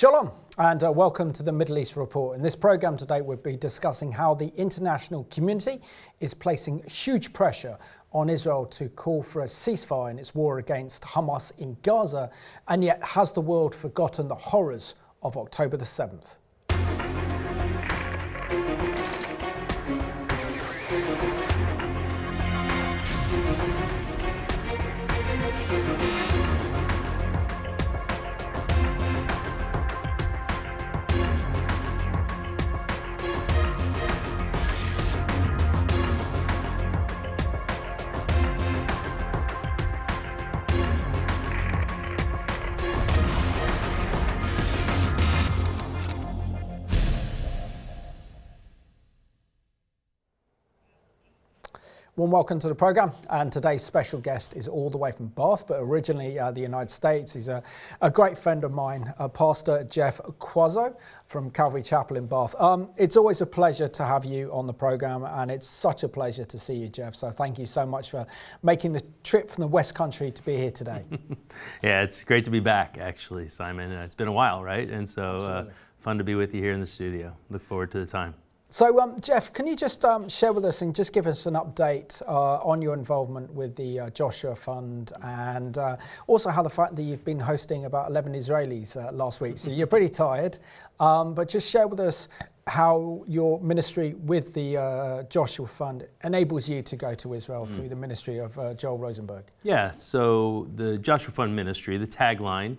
Shalom and welcome to the Middle East Report. In this program today we'll be discussing how the international community is placing huge pressure on Israel to call for a ceasefire in its war against Hamas in Gaza, and yet has the world forgotten the horrors of October the 7th? Warm welcome to the program, and today's special guest is all the way from Bath, but originally the United States. He's a great friend of mine, Pastor Jeff Cuozzo from Calvery Chapel in Bath. It's always a pleasure to have you on the program, and it's such a pleasure to see you, Jeff. So thank you so much for making the trip from the West Country to be here today. Yeah, it's great to be back, actually, Simon. It's been a while, right? And so fun to be with you here in the studio. Look forward to the time. So, Jeff, can you just share with us and just give us an update on your involvement with the Joshua Fund, and also how the fact that you've been hosting about 11 Israelis last week, so you're pretty tired, but just share with us how your ministry with the Joshua Fund enables you to go to Israel through the ministry of Joel Rosenberg. Yeah, so the Joshua Fund ministry, the tagline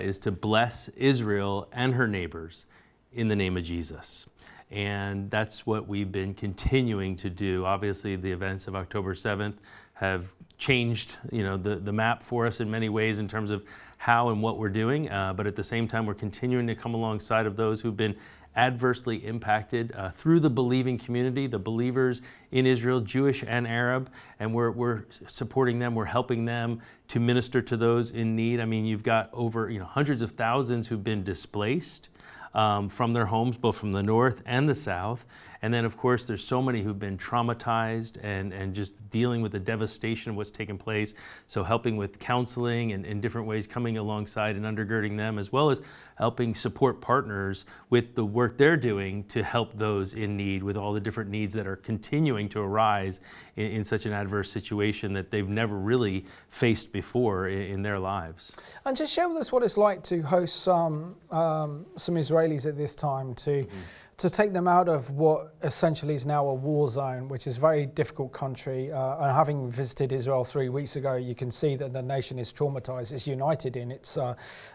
is to bless Israel and her neighbors in the name of Jesus. And that's what we've been continuing to do. Obviously, the events of October 7th have changed, the map for us in many ways in terms of how and what we're doing. But at the same time, we're continuing to come alongside of those who've been adversely impacted through the believing community, the believers in Israel, Jewish and Arab, and we're supporting them. We're helping them to minister to those in need. I mean, you've got over hundreds of thousands who've been displaced from their homes, both from the north and the south. And then, of course, there's so many who've been traumatized and just dealing with the devastation of what's taken place. So helping with counseling and in different ways, coming alongside and undergirding them, as well as helping support partners with the work they're doing to help those in need with all the different needs that are continuing to arise in such an adverse situation that they've never really faced before in their lives. And just share with us what it's like to host some Israelis at this time, to take them out of what essentially is now a war zone, which is a very difficult country. And having visited Israel 3 weeks ago, you can see that the nation is traumatized. It's united in its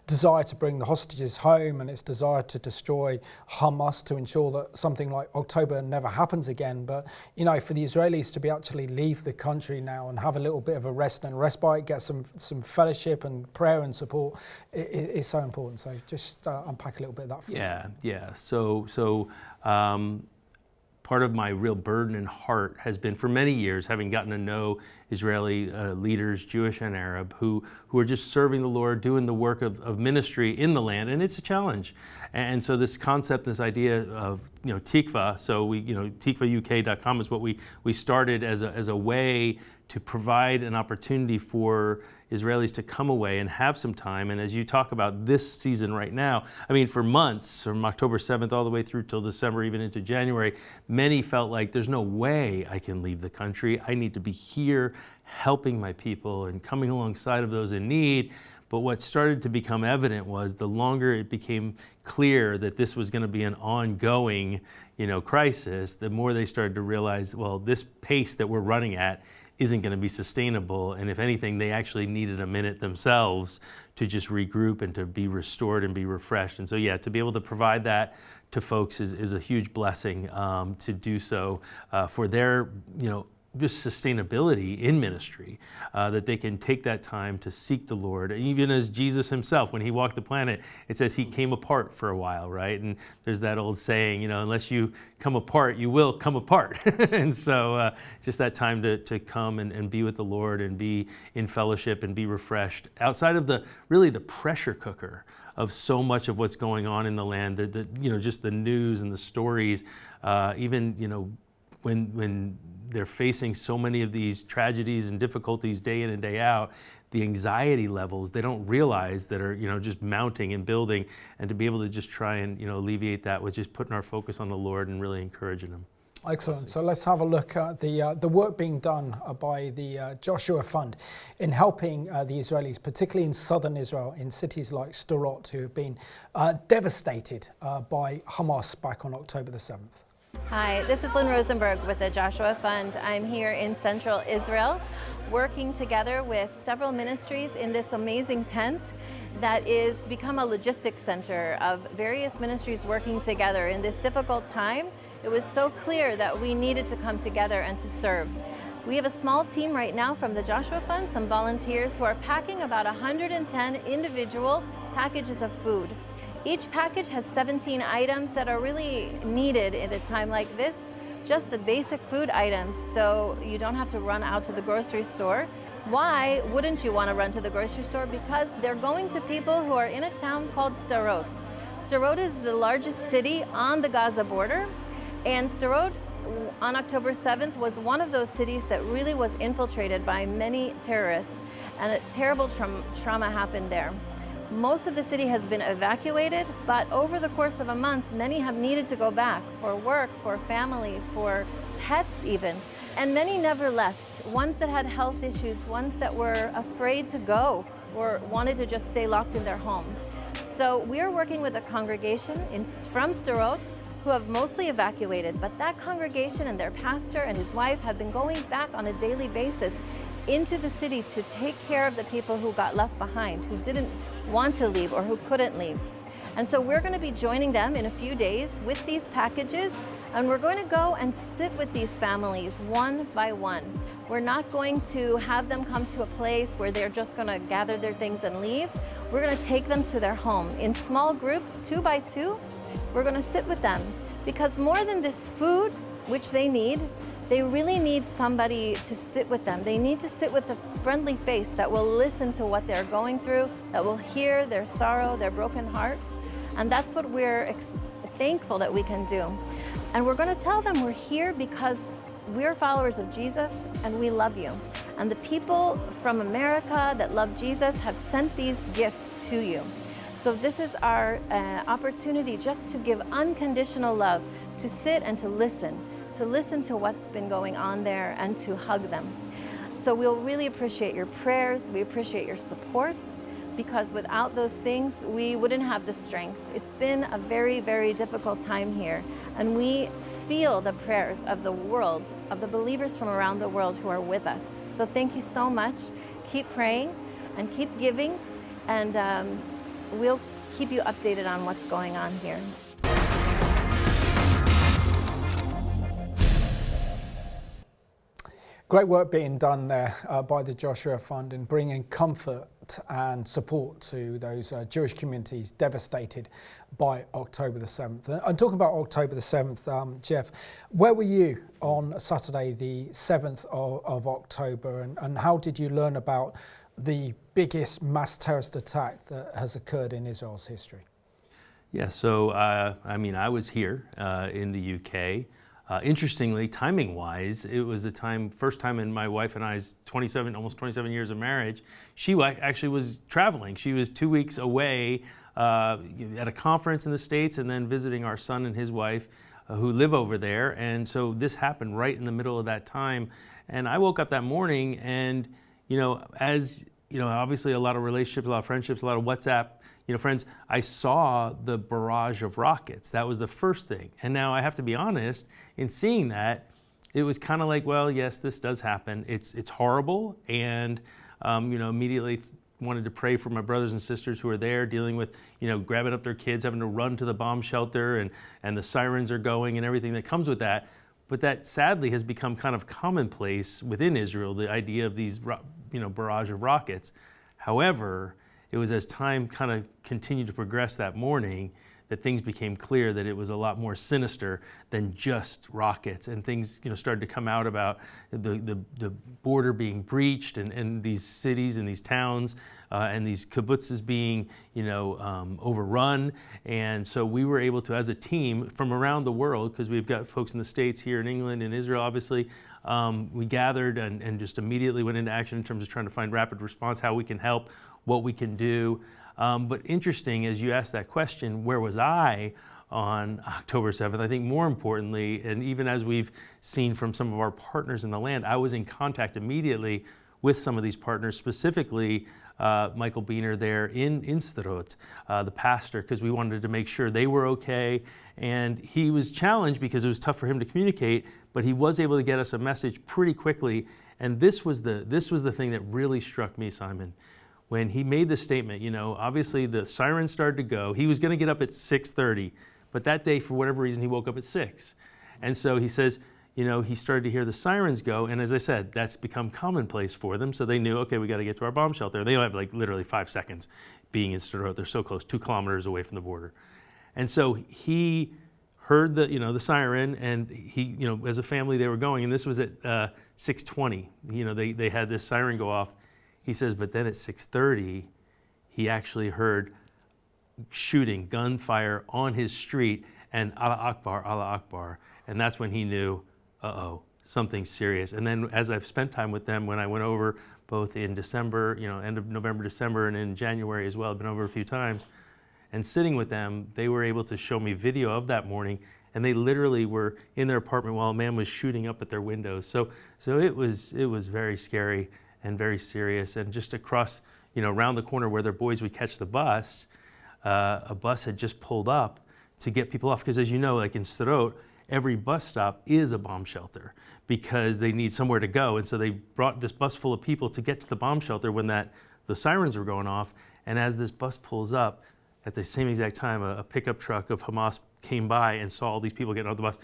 desire to bring the hostages home and its desire to destroy Hamas to ensure that something like October never happens again. But, for the Israelis to be actually leave the country now and have a little bit of a rest and respite, get some fellowship and prayer and support is so important. So just unpack a little bit of that for us. Yeah. So part of my real burden and heart has been for many years, having gotten to know Israeli leaders, Jewish and Arab, who are just serving the Lord, doing the work of ministry in the land, and it's a challenge. And so this concept, this idea of Tikva, so we tikvauk.com is what we started as a way to provide an opportunity for Israelis to come away and have some time. And as you talk about this season right now, I mean, for months, from October 7th all the way through till December, even into January, many felt like there's no way I can leave the country. I need to be here helping my people and coming alongside of those in need. But what started to become evident was the longer it became clear that this was going to be an ongoing, crisis, the more they started to realize, well, this pace that we're running at isn't going to be sustainable. And if anything, they actually needed a minute themselves to just regroup and to be restored and be refreshed. And so, to be able to provide that to folks is a huge blessing to do so for their, just sustainability in ministry, that they can take that time to seek the Lord. Even as Jesus himself, when he walked the planet, it says he came apart for a while, right? And there's that old saying, unless you come apart, you will come apart. And so just that time to come and be with the Lord and be in fellowship and be refreshed outside of the pressure cooker of so much of what's going on in the land, just the news and the stories, even, when they're facing so many of these tragedies and difficulties day in and day out, the anxiety levels they don't realize that are just mounting and building, and to be able to just try and alleviate that with just putting our focus on the Lord and really encouraging them. Excellent. So let's have a look at the work being done by the Joshua Fund in helping the Israelis, particularly in southern Israel, in cities like Sderot, who have been devastated by Hamas back on October the 7th. Hi, this is Lynn Rosenberg with the Joshua Fund. I'm here in central Israel, working together with several ministries in this amazing tent that is become a logistics center of various ministries working together in this difficult time. It was so clear that we needed to come together and to serve. We have a small team right now from the Joshua Fund, some volunteers who are packing about 110 individual packages of food. Each package has 17 items that are really needed at a time like this, just the basic food items, so you don't have to run out to the grocery store. Why wouldn't you want to run to the grocery store? Because they're going to people who are in a town called Sderot. Sderot is the largest city on the Gaza border, and Sderot on October 7th was one of those cities that really was infiltrated by many terrorists, and a terrible trauma happened there. Most of the city has been evacuated, but over the course of a month, many have needed to go back for work, for family, for pets even, and many never left. Ones that had health issues, ones that were afraid to go or wanted to just stay locked in their home. So we're working with a congregation from Sderot who have mostly evacuated, but that congregation and their pastor and his wife have been going back on a daily basis into the city to take care of the people who got left behind, who didn't want to leave or who couldn't leave. And so we're going to be joining them in a few days with these packages, and we're going to go and sit with these families one by one. We're not going to have them come to a place where they're just going to gather their things and leave. We're going to take them to their home in small groups, 2 by 2. We're going to sit with them, because more than this food, which they need, they really need somebody to sit with them. They need to sit with a friendly face that will listen to what they're going through, that will hear their sorrow, their broken hearts. And that's what we're thankful that we can do. And we're going to tell them we're here because we're followers of Jesus and we love you. And the people from America that love Jesus have sent these gifts to you. So this is our opportunity just to give unconditional love, to sit and to listen to what's been going on there and to hug them. So we'll really appreciate your prayers, we appreciate your support, because without those things, we wouldn't have the strength. It's been a very, very difficult time here, and we feel the prayers of the world, of the believers from around the world who are with us. So thank you so much. Keep praying and keep giving, and we'll keep you updated on what's going on here. Great work being done there by the Joshua Fund in bringing comfort and support to those Jewish communities devastated by October the 7th. And talking about October the 7th, Jeff, where were you on Saturday the 7th of October, and how did you learn about the biggest mass terrorist attack that has occurred in Israel's history? Yeah, so I was here in the UK. Interestingly, timing-wise, it was first time in my wife and I's almost 27 years of marriage. She actually was traveling. She was 2 weeks away at a conference in the States, and then visiting our son and his wife who live over there. And so this happened right in the middle of that time. And I woke up that morning, and obviously a lot of relationships, a lot of friendships, a lot of WhatsApp friends, I saw the barrage of rockets. That was the first thing. And now I have to be honest, in seeing that, it was kind of like, well, yes, this does happen. It's horrible. And, immediately wanted to pray for my brothers and sisters who are there dealing with, grabbing up their kids, having to run to the bomb shelter, and the sirens are going and everything that comes with that. But that sadly has become kind of commonplace within Israel, the idea of these, barrage of rockets. However, it was as time kind of continued to progress that morning that things became clear that it was a lot more sinister than just rockets, and things started to come out about the border being breached, and these cities and these towns and these kibbutzes being overrun. And so we were able to, as a team from around the world, because we've got folks in the States, here in England, in Israel, obviously, we gathered and just immediately went into action in terms of trying to find rapid response, how we can help, what we can do. But interesting, as you asked that question, where was I on October 7th? I think more importantly, and even as we've seen from some of our partners in the land, I was in contact immediately with some of these partners, specifically Michael Biener there in Sderot, the pastor, because we wanted to make sure they were okay. And he was challenged because it was tough for him to communicate, but he was able to get us a message pretty quickly. And this was the thing that really struck me, Simon. When he made the statement, obviously the sirens started to go. He was going to get up at 6:30, but that day, for whatever reason, he woke up at 6. And so he says, he started to hear the sirens go. And as I said, that's become commonplace for them. So they knew, okay, we got to get to our bomb shelter. They only have literally 5 seconds being in Sderot. They're so close, 2 kilometers away from the border. And so he heard the siren, and he, as a family, they were going. And this was at 6:20. They had this siren go off. He says, but then at 6:30, he actually heard shooting, gunfire on his street, and Allah Akbar, Allah Akbar. And that's when he knew, uh-oh, something serious. And then as I've spent time with them, when I went over both in December, end of November, December, and in January as well, I've been over a few times, and sitting with them, they were able to show me video of that morning, and they literally were in their apartment while a man was shooting up at their windows. So it was very scary and very serious. And just across, around the corner where their boys would catch the bus, a bus had just pulled up to get people off. Because as you know, like in Sderot, every bus stop is a bomb shelter because they need somewhere to go. And so they brought this bus full of people to get to the bomb shelter when the sirens were going off. And as this bus pulls up, at the same exact time, a pickup truck of Hamas came by and saw all these people getting off the bus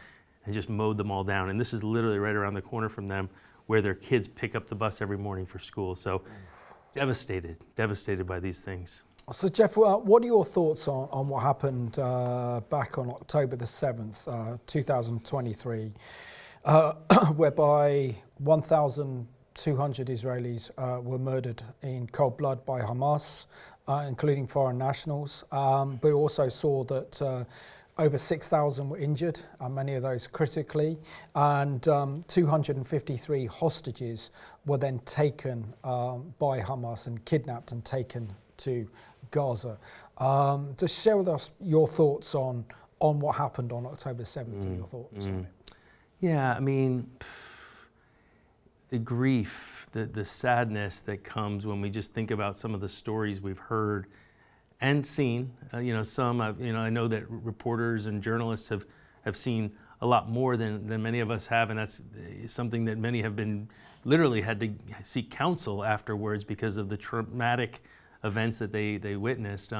and just mowed them all down. And this is literally right around the corner from them, where their kids pick up the bus every morning for school. So devastated by these things. So Jeff, what are your thoughts on what happened back on October the 7th, 2023, whereby 1,200 Israelis were murdered in cold blood by Hamas, including foreign nationals. But we also saw that over 6,000 were injured, many of those critically, and 253 hostages were then taken by Hamas and kidnapped and taken to Gaza. Just share with us your thoughts on what happened on October 7th and your thoughts on it. Yeah, I mean, the grief, the sadness that comes when we just think about some of the stories we've heard and seen. Some I know that reporters and journalists have seen a lot more than many of us have, and that's something that many have been literally had to seek counsel afterwards because of the traumatic events that they witnessed.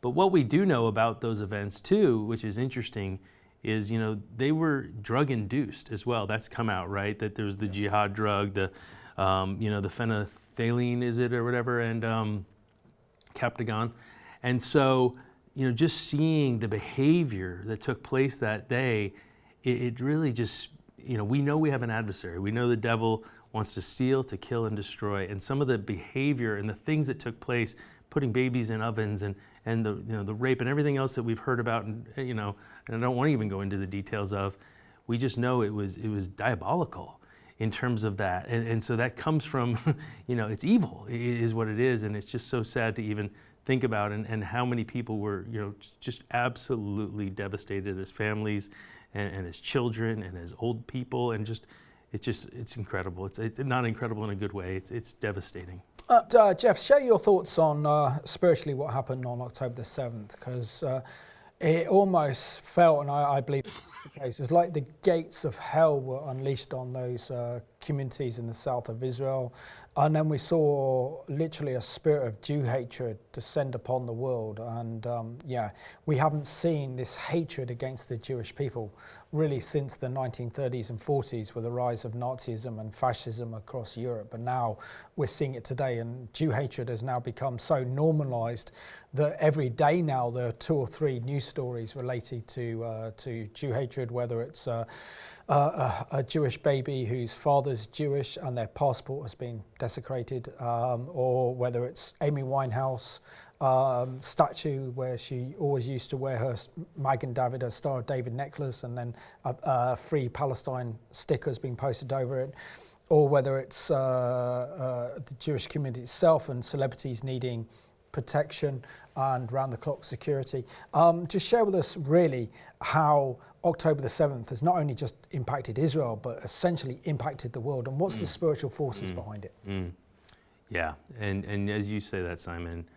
But what we do know about those events too, which is interesting, is they were drug induced as well. That's come out, right? That there was the jihad drug, the phenethylamine, is it, or whatever, and Captagon. And so, just seeing the behavior that took place that day, it really just, we know we have an adversary. We know the devil wants to steal, to kill, and destroy. And some of the behavior and the things that took place, putting babies in ovens and the rape and everything else that we've heard about, and and I don't want to even go into the details of, we just know it was diabolical in terms of that. And so that comes from, it's evil is what it is. And it's just so sad to even think about, and how many people were, just absolutely devastated as families and as children and as old people, and it's incredible. It's not incredible in a good way. It's devastating. Jeff, share your thoughts on spiritually what happened on October the 7th, because it almost felt, and I believe the case, it's like the gates of hell were unleashed on those communities in the south of Israel. And then we saw literally a spirit of Jew hatred descend upon the world. And we haven't seen this hatred against the Jewish people really since the 1930s and 40s, with the rise of Nazism and fascism across Europe. But now we're seeing it today, and Jew hatred has now become so normalized that every day now there are 2 or 3 news stories related to Jew hatred, whether it's a Jewish baby whose father's Jewish and their passport has been desecrated, or whether it's Amy Winehouse statue where she always used to wear her Magen David, her Star of David necklace, and then Free Palestine stickers being posted over it, or whether it's the Jewish community itself and celebrities needing protection and round-the-clock security. Just share with us really how October the 7th has not only just impacted Israel, but essentially impacted the world, and what's the spiritual forces behind it? Yeah, and as you say that, Simon,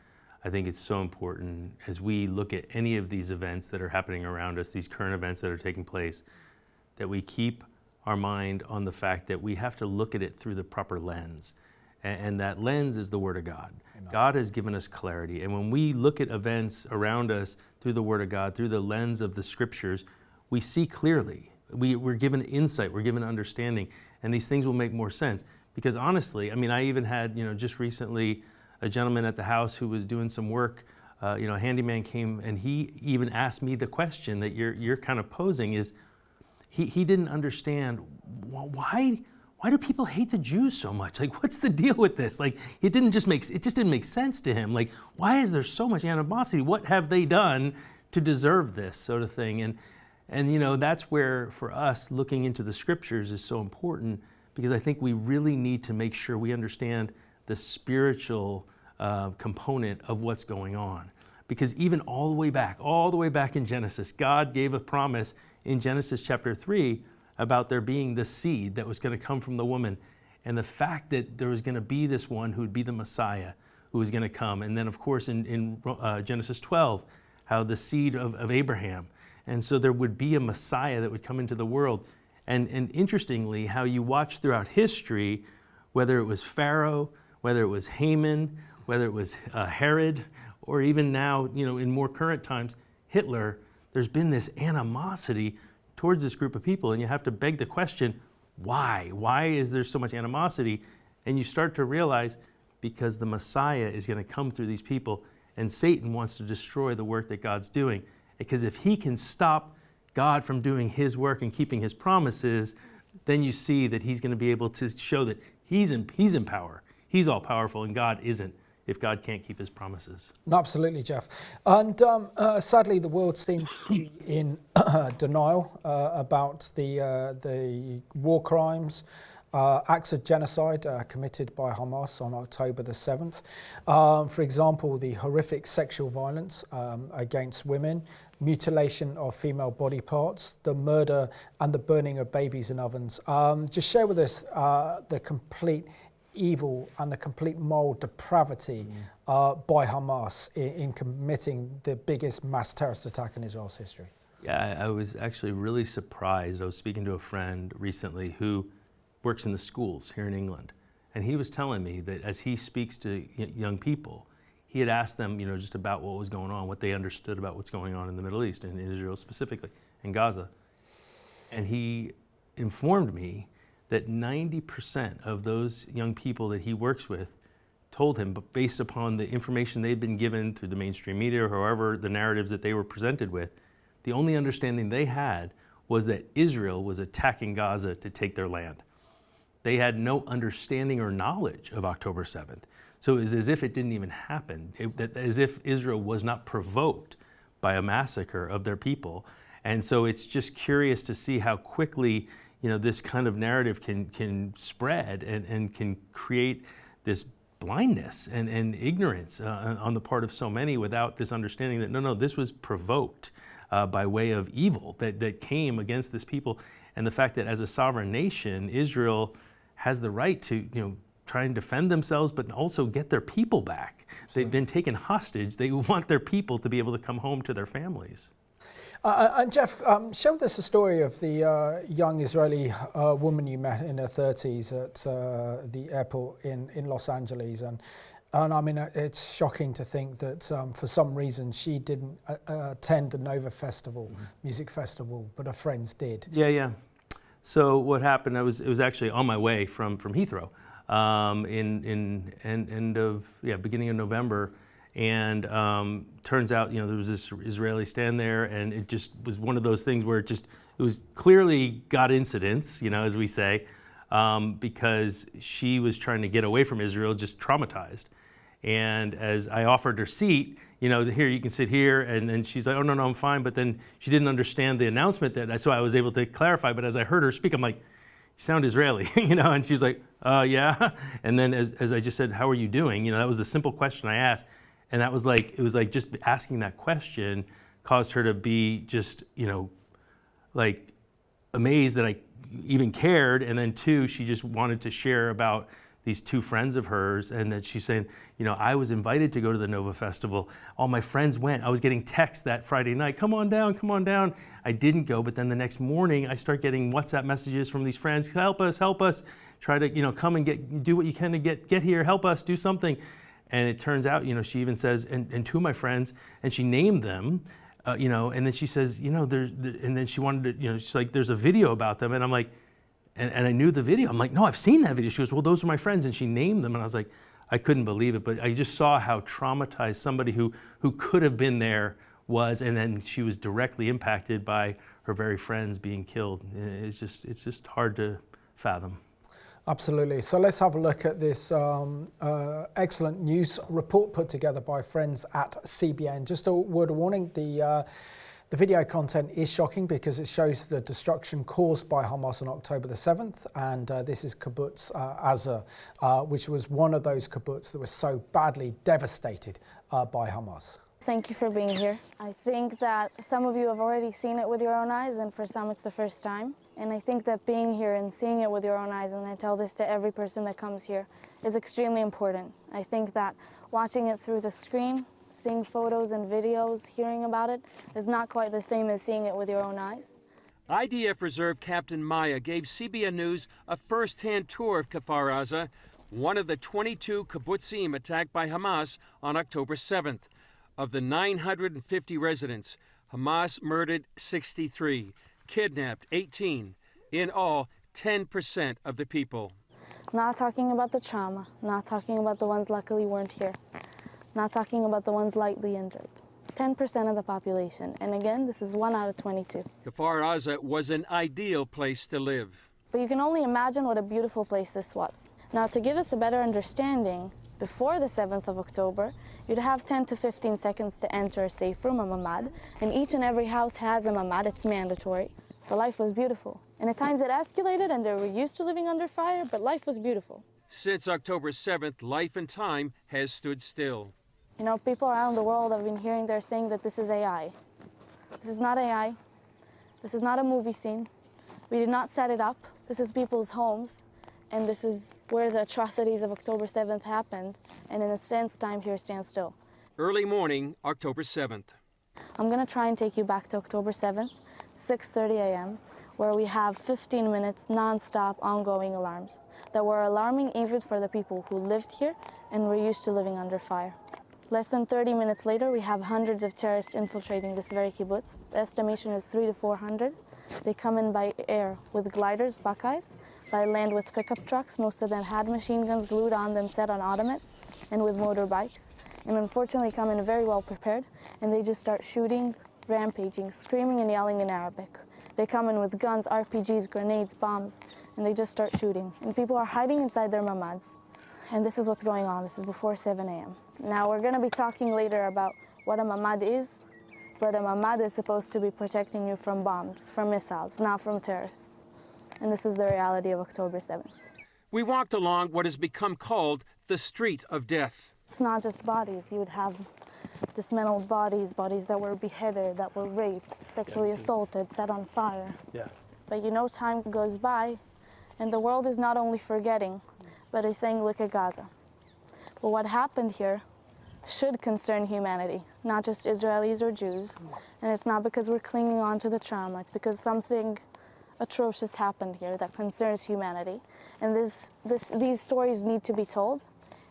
I think it's so important as we look at any of these events that are happening around us, these current events that are taking place, that we keep our mind on the fact that we have to look at it through the proper lens. And that lens is the Word of God. Amen. God has given us clarity. And when we look at events around us through the Word of God, through the lens of the Scriptures, we see clearly. We're given insight, we're given understanding, and these things will make more sense. Because honestly, I mean, I even had, just recently a gentleman at the house who was doing some work, a handyman came, and he even asked me the question that you're kind of posing is, he didn't understand why do people hate the Jews so much? Like, what's the deal with this? Like, it just didn't make sense to him. Like, why is there so much animosity? What have they done to deserve this sort of thing? And that's where, for us, looking into the Scriptures is so important, because I think we really need to make sure we understand the spiritual component of what's going on. Because even all the way back in Genesis, God gave a promise in Genesis chapter 3 about there being the seed that was going to come from the woman, and the fact that there was going to be this one who would be the Messiah who was going to come. And then, of course, in Genesis 12, how the seed of Abraham. And so there would be a Messiah that would come into the world. And interestingly, how you watch throughout history, whether it was Pharaoh, whether it was Haman, whether it was Herod, or even now, in more current times, Hitler, there's been this animosity towards this group of people. And you have to beg the question, why? Why is there so much animosity? And you start to realize, because the Messiah is going to come through these people, and Satan wants to destroy the work that God's doing. Because if he can stop God from doing his work and keeping his promises, then you see that he's going to be able to show that he's in power. He's all powerful, and God isn't, if God can't keep his promises. Absolutely, Jeff. And sadly, the world seems to be in denial about the war crimes, acts of genocide committed by Hamas on October the 7th. For example, the horrific sexual violence against women, mutilation of female body parts, the murder and the burning of babies in ovens. Just share with us the complete evil and the complete moral depravity by Hamas in committing the biggest mass terrorist attack in Israel's history. Yeah, I was actually really surprised. I was speaking to a friend recently who works in the schools here in England, and he was telling me that as he speaks to young people, he had asked them, just about what was going on, what they understood about what's going on in the Middle East, and in Israel specifically, in Gaza. And he informed me that 90% of those young people that he works with told him, but based upon the information they'd been given through the mainstream media or however the narratives that they were presented with, the only understanding they had was that Israel was attacking Gaza to take their land. They had no understanding or knowledge of October 7th. So it was as if it didn't even happen, as if Israel was not provoked by a massacre of their people. And so it's just curious to see how quickly this kind of narrative can spread and can create this blindness and ignorance on the part of so many without this understanding that no, this was provoked by way of evil that came against this people. And the fact that as a sovereign nation, Israel has the right to try and defend themselves, but also get their people back. They've been taken hostage. They want their people to be able to come home to their families. And Jeff, share with us the story of the young Israeli woman you met in her 30s at the airport in Los Angeles. And I mean, it's shocking to think that for some reason she didn't attend the Nova Festival, music festival, but her friends did. Yeah. So what happened? It was actually on my way from Heathrow beginning of November. And turns out, there was this Israeli stand there, and it just was one of those things where it was clearly God incidents, as we say, because she was trying to get away from Israel, just traumatized. And as I offered her seat, here, you can sit here, and then she's like, oh, no, I'm fine. But then she didn't understand the announcement so I was able to clarify. But as I heard her speak, I'm like, you sound Israeli, and she's like, yeah. And then as I just said, how are you doing? That was the simple question I asked. And it was like just asking that question caused her to be just, amazed that I even cared. And then two, she just wanted to share about these two friends of hers. And that she's saying, I was invited to go to the Nova Festival. All my friends went. I was getting texts that Friday night, come on down. I didn't go, but then the next morning I start getting WhatsApp messages from these friends, help us. Try to, come and do what you can to get here, help us, do something. And it turns out, she even says, and two of my friends, and she named them, and then she says, and then she wanted to, she's like, there's a video about them. And I'm like, and I knew the video. I'm like, no, I've seen that video. She goes, well, those are my friends. And she named them. And I was like, I couldn't believe it. But I just saw how traumatized somebody who could have been there was. And then she was directly impacted by her very friends being killed. It's just hard to fathom. Absolutely. So let's have a look at this excellent news report put together by friends at CBN. Just a word of warning, the video content is shocking because it shows the destruction caused by Hamas on October the 7th. And this is kibbutz Gaza, which was one of those kibbutz that was so badly devastated by Hamas. Thank you for being here. I think that some of you have already seen it with your own eyes, and for some it's the first time. And I think that being here and seeing it with your own eyes, and I tell this to every person that comes here, is extremely important. I think that watching it through the screen, seeing photos and videos, hearing about it, is not quite the same as seeing it with your own eyes. IDF Reserve Captain Maya gave CBN News a first-hand tour of Kfar Aza, one of the 22 kibbutzim attacked by Hamas on October 7th. Of the 950 residents, Hamas murdered 63, kidnapped 18. In all, 10% of the people. Not talking about the trauma, not talking about the ones luckily weren't here, not talking about the ones lightly injured. 10% of the population. And again, this is 1 out of 22. Kfar Aza was an ideal place to live. But you can only imagine what a beautiful place this was. Now, to give us a better understanding, before the 7th of October, you'd have 10 to 15 seconds to enter a safe room, a mamad, and each and every house has a mamad, it's mandatory. But life was beautiful. And at times it escalated and they were used to living under fire, but life was beautiful. Since October 7th, life and time has stood still. People around the world have been hearing they're saying that this is AI. This is not AI. This is not a movie scene. We did not set it up. This is people's homes. And this is where the atrocities of October 7th happened. And in a sense, time here stands still. Early morning, October 7th. I'm going to try and take you back to October 7th, 6:30 a.m., where we have 15 minutes non-stop ongoing alarms that were alarming even for the people who lived here and were used to living under fire. Less than 30 minutes later, we have hundreds of terrorists infiltrating this very kibbutz. The estimation is 300 to 400. They come in by air with gliders, Buckeyes, by land with pickup trucks. Most of them had machine guns glued on them, set on automatic, and with motorbikes. And unfortunately come in very well prepared, and they just start shooting, rampaging, screaming and yelling in Arabic. They come in with guns, RPGs, grenades, bombs, and they just start shooting. And people are hiding inside their mamads. And this is what's going on. This is before 7 a.m. Now, we're going to be talking later about what a mamad is, but a mamad is supposed to be protecting you from bombs, from missiles, not from terrorists. And this is the reality of October 7th. We walked along what has become called the Street of Death. It's not just bodies. You would have dismantled bodies, bodies that were beheaded, that were raped, sexually assaulted, set on fire. Yeah. But time goes by, and the world is not only forgetting, but is saying, look at Gaza. But what happened here should concern humanity, not just Israelis or Jews. And it's not because we're clinging on to the trauma, it's because something atrocious happened here that concerns humanity. And these stories need to be told,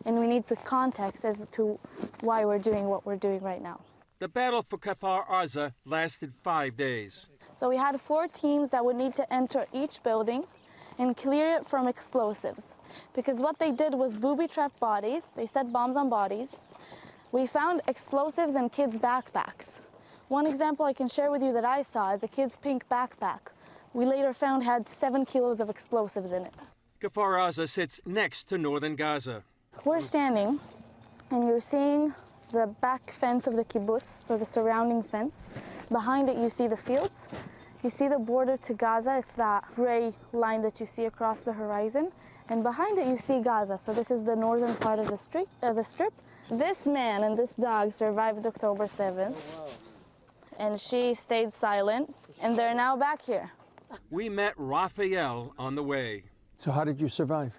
and we need the context as to why we're doing what we're doing right now. The battle for Kfar Aza lasted 5 days. So we had 4 teams that would need to enter each building and clear it from explosives. Because what they did was booby-trap bodies. They set bombs on bodies. We found explosives in kids' backpacks. One example I can share with you that I saw is a kid's pink backpack. We later found had 7 kilos of explosives in it. Kfar Aza sits next to northern Gaza. We're standing, and you're seeing the back fence of the kibbutz, so the surrounding fence. Behind it, you see the fields. You see the border to Gaza. It's that gray line that you see across the horizon. And behind it, you see Gaza. So this is the northern part of the strip. This man and this dog survived October 7th. And she stayed silent, and they're now back here. We met Raphael on the way. So how did you survive?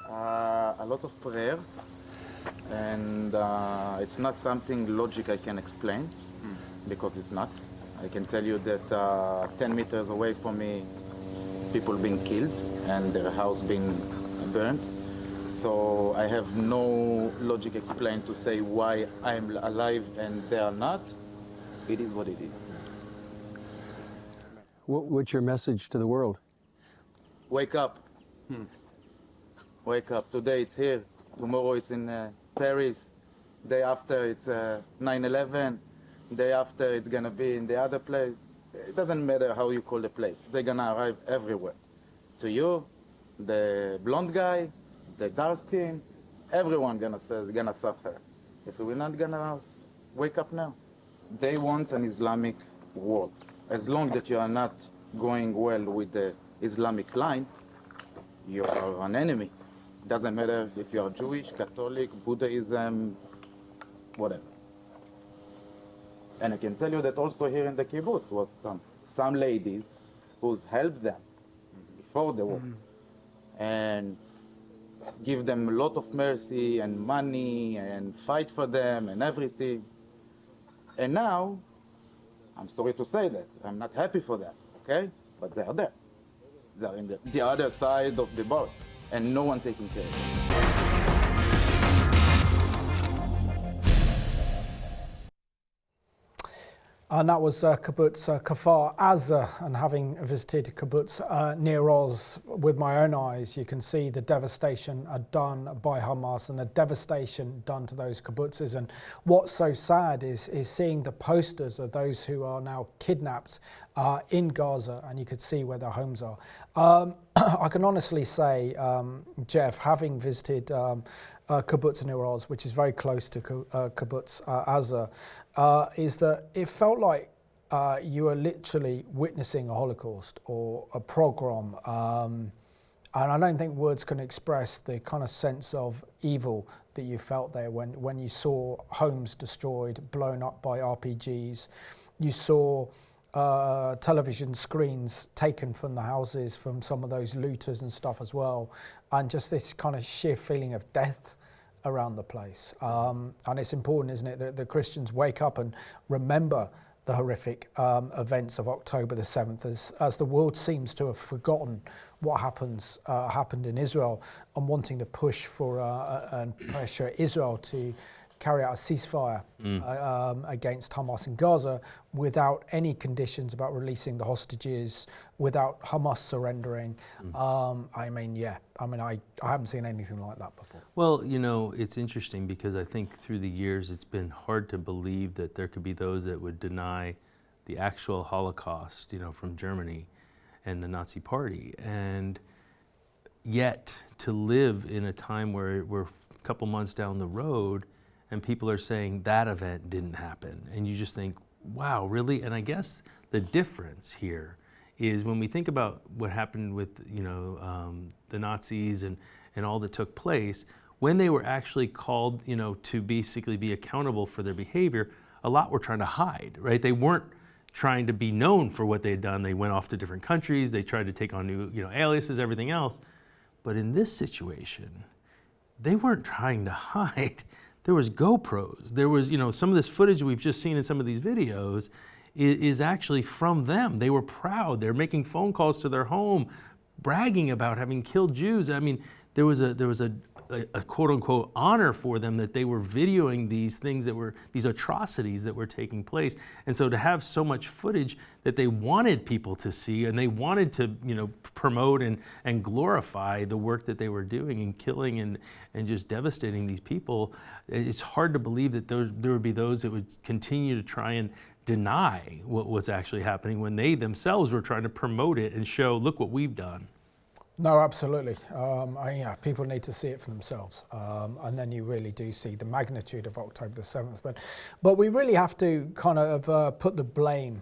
A lot of prayers, and it's not something logic I can explain, because it's not. I can tell you that 10 meters away from me, people being killed and their house being burned. So I have no logic explained to say why I'm alive and they are not. It is what it is. What's your message to the world? Wake up. Wake up. Today it's here. Tomorrow it's in Paris. Day after it's 9/11. Day after it's gonna be in the other place. It doesn't matter how you call the place. They're gonna arrive everywhere. To you, the blonde guy, the dark skin, everyone gonna suffer. If we're not gonna wake up now. They want an Islamic world. As long that you are not going well with the Islamic line, you are an enemy. Doesn't matter if you are Jewish, Catholic, Buddhism, whatever. And I can tell you that also here in the kibbutz was some ladies who's helped them before the war and give them a lot of mercy and money and fight for them and everything. And now, I'm sorry to say that, I'm not happy for that, okay? But they are there. They're in the other side of the boat, and no one taking care of them. And that was kibbutz Kfar Aza, and having visited kibbutz Nir Oz with my own eyes, you can see the devastation done by Hamas and the devastation done to those kibbutzes. And what's so sad is seeing the posters of those who are now kidnapped in Gaza, and you could see where their homes are. I can honestly say, Jeff, having visited kibbutz Nir Oz, which is very close to kibbutz Aza, is that it felt like you were literally witnessing a Holocaust or a pogrom. And I don't think words can express the kind of sense of evil that you felt there when you saw homes destroyed, blown up by RPGs. You saw television screens taken from the houses from some of those looters and stuff as well. And just this kind of sheer feeling of death around the place. And it's important, isn't it, that the Christians wake up and remember the horrific events of October the 7th, as the world seems to have forgotten what happened in Israel, and wanting to push for and pressure Israel to carry out a ceasefire against Hamas in Gaza without any conditions about releasing the hostages, without Hamas surrendering. I haven't seen anything like that before. Well, you know, it's interesting because I think through the years it's been hard to believe that there could be those that would deny the actual Holocaust, you know, from Germany and the Nazi Party. And yet to live in a time where we're a couple months down the road and people are saying that event didn't happen. And you just think, wow, really? And I guess the difference here is when we think about what happened with, you know, the Nazis and all that took place, when they were actually called, you know, to basically be accountable for their behavior, a lot were trying to hide, right? They weren't trying to be known for what they had done. They went off to different countries. They tried to take on new, you know, aliases, everything else. But in this situation, they weren't trying to hide. there was GoPros, there was, some of this footage we've just seen in some of these videos is actually from them. They were proud. They're making phone calls to their home, bragging about having killed Jews. I mean, there was a quote unquote honor for them that they were videoing these things these atrocities that were taking place. And so to have so much footage that they wanted people to see, and they wanted to, promote and glorify the work that they were doing and killing and just devastating these people, it's hard to believe that there would be those that would continue to try and deny what was actually happening when they themselves were trying to promote it and show, look what we've done. No, absolutely. People need to see it for themselves, and then you really do see the magnitude of October the 7th. But we really have to kind of put the blame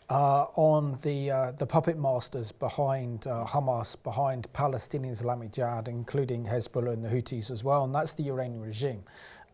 on the puppet masters behind Hamas, behind Palestinian Islamic Jihad, including Hezbollah and the Houthis as well, and that's the Iranian regime.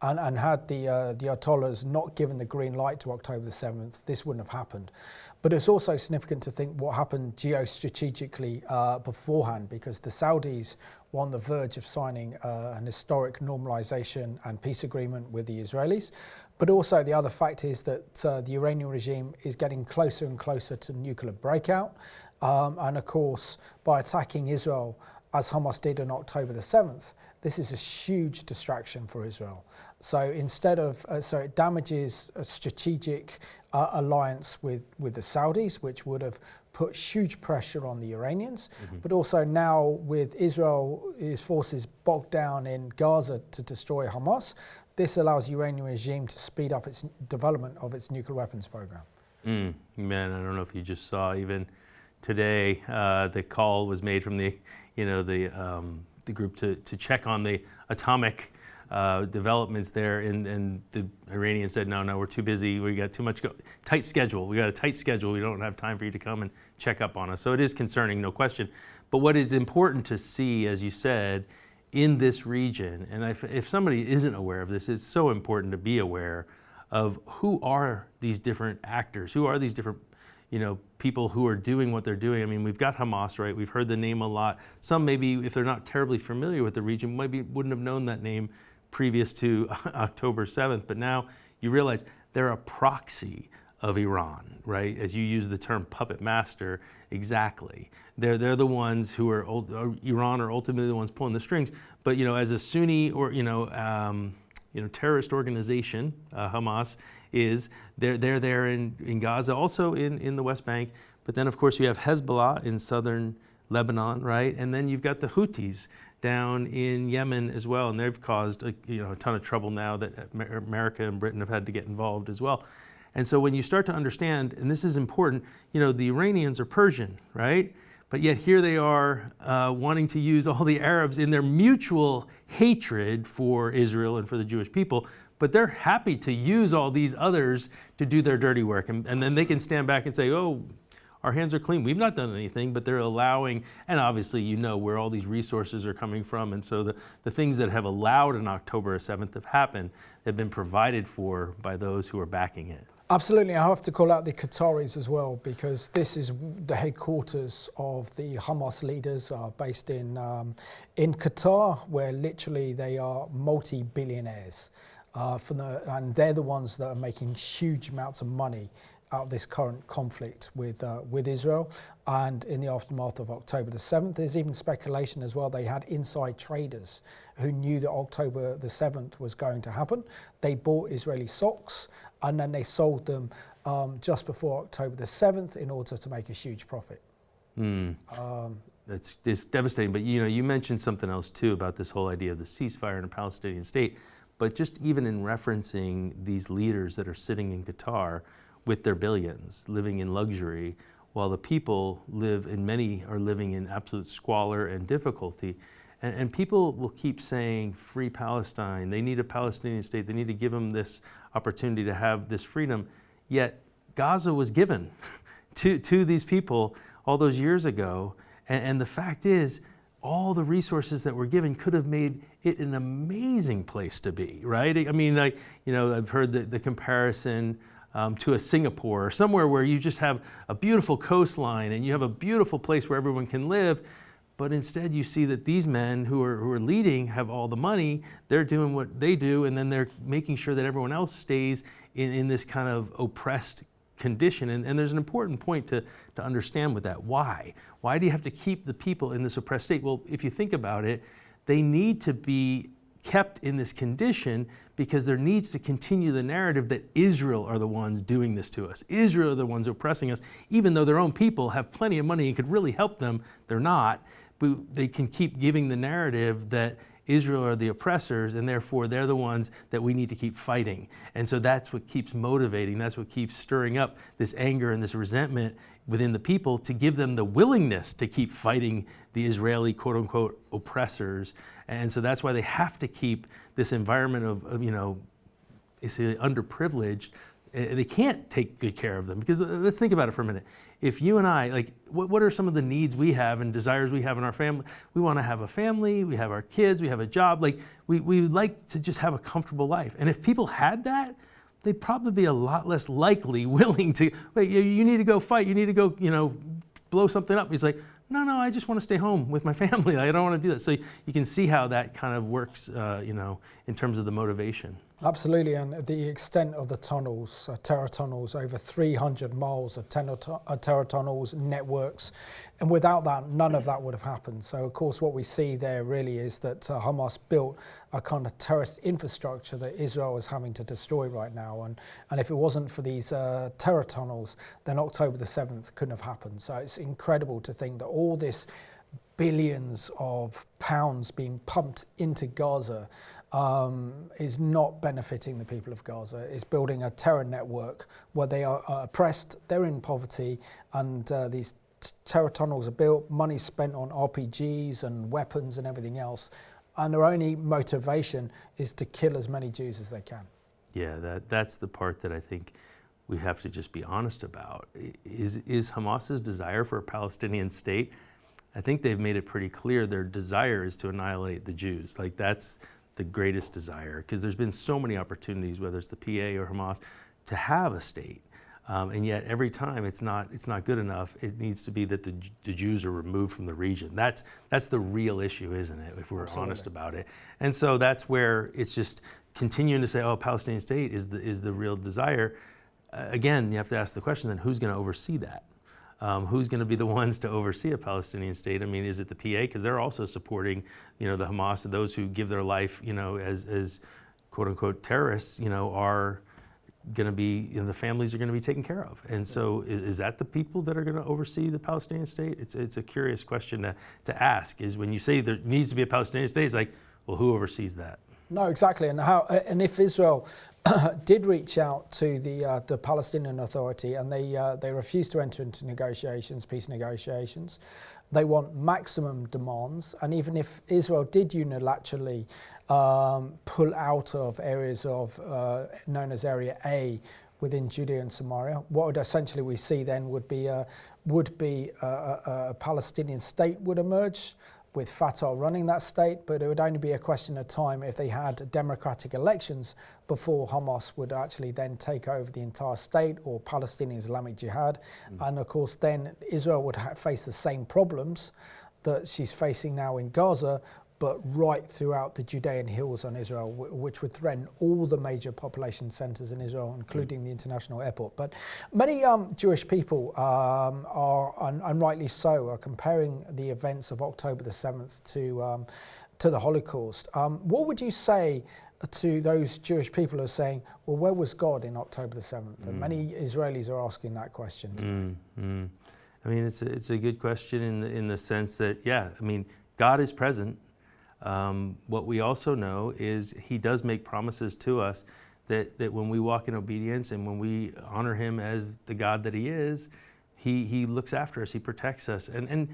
And had the Ayatollahs not given the green light to October the 7th, this wouldn't have happened. But it's also significant to think what happened geostrategically beforehand, because the Saudis were on the verge of signing an historic normalization and peace agreement with the Israelis. But also the other fact is that the Iranian regime is getting closer and closer to nuclear breakout. And of course, by attacking Israel, as Hamas did on October the 7th, this is a huge distraction for Israel. So instead of, it damages a strategic alliance with the Saudis, which would have put huge pressure on the Iranians, but also now with Israel's forces bogged down in Gaza to destroy Hamas, this allows the Iranian regime to speed up its development of its nuclear weapons program. Man, I don't know if you just saw even today, the call was made from the group to check on the atomic developments there, and the Iranians said, no, we're too busy. We got too much tight schedule. We got a tight schedule. We don't have time for you to come and check up on us. So it is concerning, no question. But what is important to see, as you said, in this region, and if somebody isn't aware of this, it's so important to be aware of who are these different actors, who are these different people who are doing what they're doing. I mean, we've got Hamas, right? We've heard the name a lot. Some maybe, if they're not terribly familiar with the region, maybe wouldn't have known that name previous to October 7th. But now you realize they're a proxy of Iran, right? As you use the term puppet master, exactly. They're the ones who Iran are ultimately the ones pulling the strings. But as a Sunni or terrorist organization, Hamas they're there in Gaza, also in the West Bank. But then of course you have Hezbollah in southern Lebanon, right? And then you've got the Houthis down in Yemen as well, and they've caused a ton of trouble now that America and Britain have had to get involved as well. And so when you start to understand, and this is important, the Iranians are Persian, right? But yet here they are wanting to use all the Arabs in their mutual hatred for Israel and for the Jewish people, but they're happy to use all these others to do their dirty work. And then they can stand back and say, oh, our hands are clean. We've not done anything, but they're allowing, and obviously where all these resources are coming from. And so the things that have allowed an October 7th to happen have been provided for by those who are backing it. Absolutely. I have to call out the Qataris as well, because this is the headquarters of the Hamas leaders, are based in Qatar, where literally they are multi-billionaires. And they're the ones that are making huge amounts of money out of this current conflict with Israel. And in the aftermath of October the 7th, there's even speculation as well. They had inside traders who knew that October the 7th was going to happen. They bought Israeli socks and then they sold them just before October the 7th in order to make a huge profit. It's devastating. But you mentioned something else too about this whole idea of the ceasefire and a Palestinian state. But just even in referencing these leaders that are sitting in Qatar with their billions, living in luxury, while the people many are living in absolute squalor and difficulty. And people will keep saying, free Palestine, they need a Palestinian state, they need to give them this opportunity to have this freedom. Yet Gaza was given to these people all those years ago. And the fact is, all the resources that were given could have made it an amazing place to be, right? I mean, I've heard the comparison to a Singapore or somewhere where you just have a beautiful coastline and you have a beautiful place where everyone can live. But instead you see that these men who are leading have all the money, they're doing what they do, and then they're making sure that everyone else stays in this kind of oppressed condition. And there's an important point to understand with that. Why? Why do you have to keep the people in this oppressed state? Well, if you think about it, they need to be kept in this condition because there needs to continue the narrative that Israel are the ones doing this to us. Israel are the ones oppressing us, even though their own people have plenty of money and could really help them. They're not. But they can keep giving the narrative that Israel are the oppressors, and therefore they're the ones that we need to keep fighting. And so that's what keeps motivating, that's what keeps stirring up this anger and this resentment within the people to give them the willingness to keep fighting the Israeli quote-unquote oppressors. And so that's why they have to keep this environment of basically underprivileged. They can't take good care of them, because let's think about it for a minute. If you and I, like, what are some of the needs we have and desires we have in our family? We want to have a family, we have our kids, we have a job. Like, we like to just have a comfortable life. And if people had that, they'd probably be a lot less likely willing to, wait, you need to go fight, you need to go, blow something up. He's like, no, I just want to stay home with my family. I don't want to do that. So you can see how that kind of works, in terms of the motivation. Absolutely, and the extent of the tunnels, terror tunnels, over 300 miles of terror tunnels, networks, and without that, none of that would have happened. So, of course, what we see there really is that Hamas built a kind of terrorist infrastructure that Israel is having to destroy right now, and if it wasn't for these terror tunnels, then October the 7th couldn't have happened. So it's incredible to think that all this billions of pounds being pumped into Gaza is not benefiting the people of Gaza. It's building a terror network where they are oppressed, they're in poverty, and these terror tunnels are built, money spent on RPGs and weapons and everything else, and their only motivation is to kill as many Jews as they can. Yeah, that's the part that I think we have to just be honest about. Is Hamas's desire for a Palestinian state? I think they've made it pretty clear their desire is to annihilate the Jews. Like, that's the greatest desire, because there's been so many opportunities, whether it's the PA or Hamas, to have a state. And yet every time it's not good enough. It needs to be that the Jews are removed from the region. That's the real issue, isn't it, if we're honest about it? And so that's where it's just continuing to say, oh, Palestinian state is the real desire. Again, you have to ask the question, then who's going to oversee that? Who's going to be the ones to oversee a Palestinian state? I mean, is it the PA? Because they're also supporting, the Hamas, and those who give their life, as quote unquote terrorists, are going to be, the families are going to be taken care of. And so is that the people that are going to oversee the Palestinian state? It's a curious question to ask, is when you say there needs to be a Palestinian state, it's like, well, who oversees that? No, exactly. And if Israel did reach out to the Palestinian Authority and they refused to enter into peace negotiations, they want maximum demands. And even if Israel did unilaterally pull out of areas of known as Area A within Judea and Samaria, what would essentially we see then would be a Palestinian state would emerge, with Fatah running that state, but it would only be a question of time if they had democratic elections before Hamas would actually then take over the entire state, or Palestinian Islamic Jihad. And of course then Israel would face the same problems that she's facing now in Gaza, but right throughout the Judean hills on Israel, which would threaten all the major population centers in Israel, including the international airport. But many Jewish people are, and rightly so, are comparing the events of October the 7th to the Holocaust. What would you say to those Jewish people who are saying, well, where was God in October the 7th? And many Israelis are asking that question too. I mean, it's a good question in the sense that, God is present. What we also know is he does make promises to us that when we walk in obedience and when we honor him as the God that he is, he looks after us, he protects us. And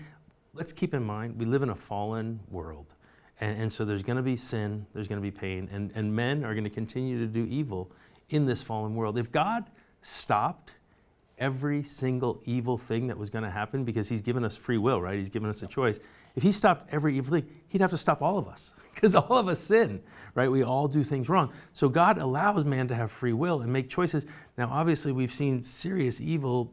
let's keep in mind, we live in a fallen world. And so there's going to be sin, there's going to be pain, and men are going to continue to do evil in this fallen world. If God stopped every single evil thing that was going to happen, because he's given us free will, right? He's given us a choice. If he stopped every evil thing, he'd have to stop all of us, because all of us sin, right? We all do things wrong. So God allows man to have free will and make choices. Now, obviously, we've seen serious evil,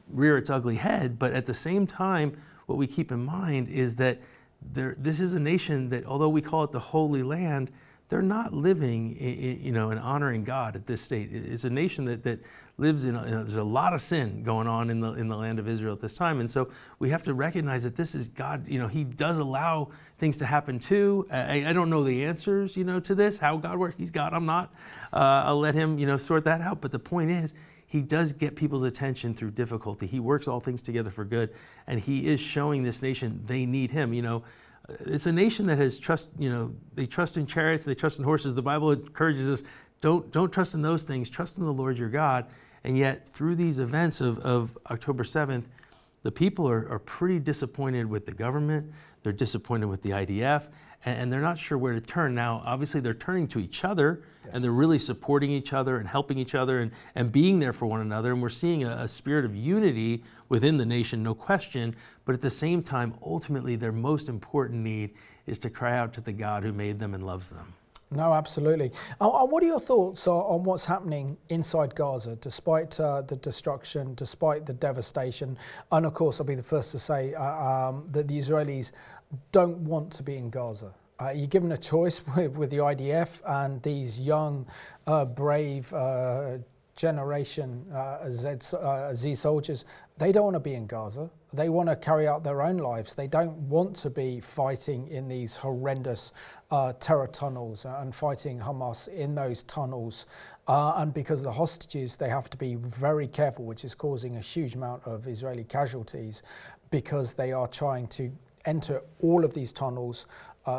rear its ugly head, but at the same time, what we keep in mind is that this is a nation that, although we call it the Holy Land, they're not living, and honoring God at this state. It's a nation that lives in. There's a lot of sin going on in the land of Israel at this time, and so we have to recognize that this is God. He does allow things to happen too. I don't know the answers, to this, how God works. He's God. I'm not. I'll let Him, sort that out. But the point is, He does get people's attention through difficulty. He works all things together for good, and He is showing this nation they need Him. It's a nation that has trust, they trust in chariots, they trust in horses. The Bible encourages us, don't trust in those things, trust in the Lord your God. And yet through these events of October 7th, the people are pretty disappointed with the government, they're disappointed with the IDF, and they're not sure where to turn. Now, obviously they're turning to each other, yes, and they're really supporting each other and helping each other and being there for one another. And we're seeing a spirit of unity within the nation, no question. But at the same time, ultimately, their most important need is to cry out to the God who made them and loves them. No, absolutely. What are your thoughts on what's happening inside Gaza, despite the destruction, despite the devastation? And of course, I'll be the first to say that the Israelis don't want to be in Gaza. You're given a choice with the IDF and these young, brave generation Z soldiers. They don't want to be in Gaza. They want to carry out their own lives. They don't want to be fighting in these horrendous terror tunnels and fighting Hamas in those tunnels. And because of the hostages, they have to be very careful, which is causing a huge amount of Israeli casualties, because they are trying to enter all of these tunnels,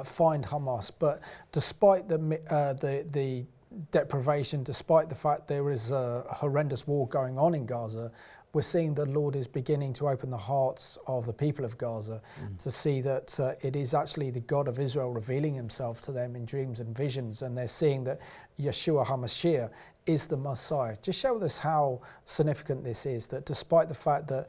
find Hamas. But despite the deprivation, despite the fact there is a horrendous war going on in Gaza, we're seeing the Lord is beginning to open the hearts of the people of Gaza to see that it is actually the God of Israel revealing Himself to them in dreams and visions, and they're seeing that Yeshua HaMashiach is the Messiah. Just share with us how significant this is, that despite the fact that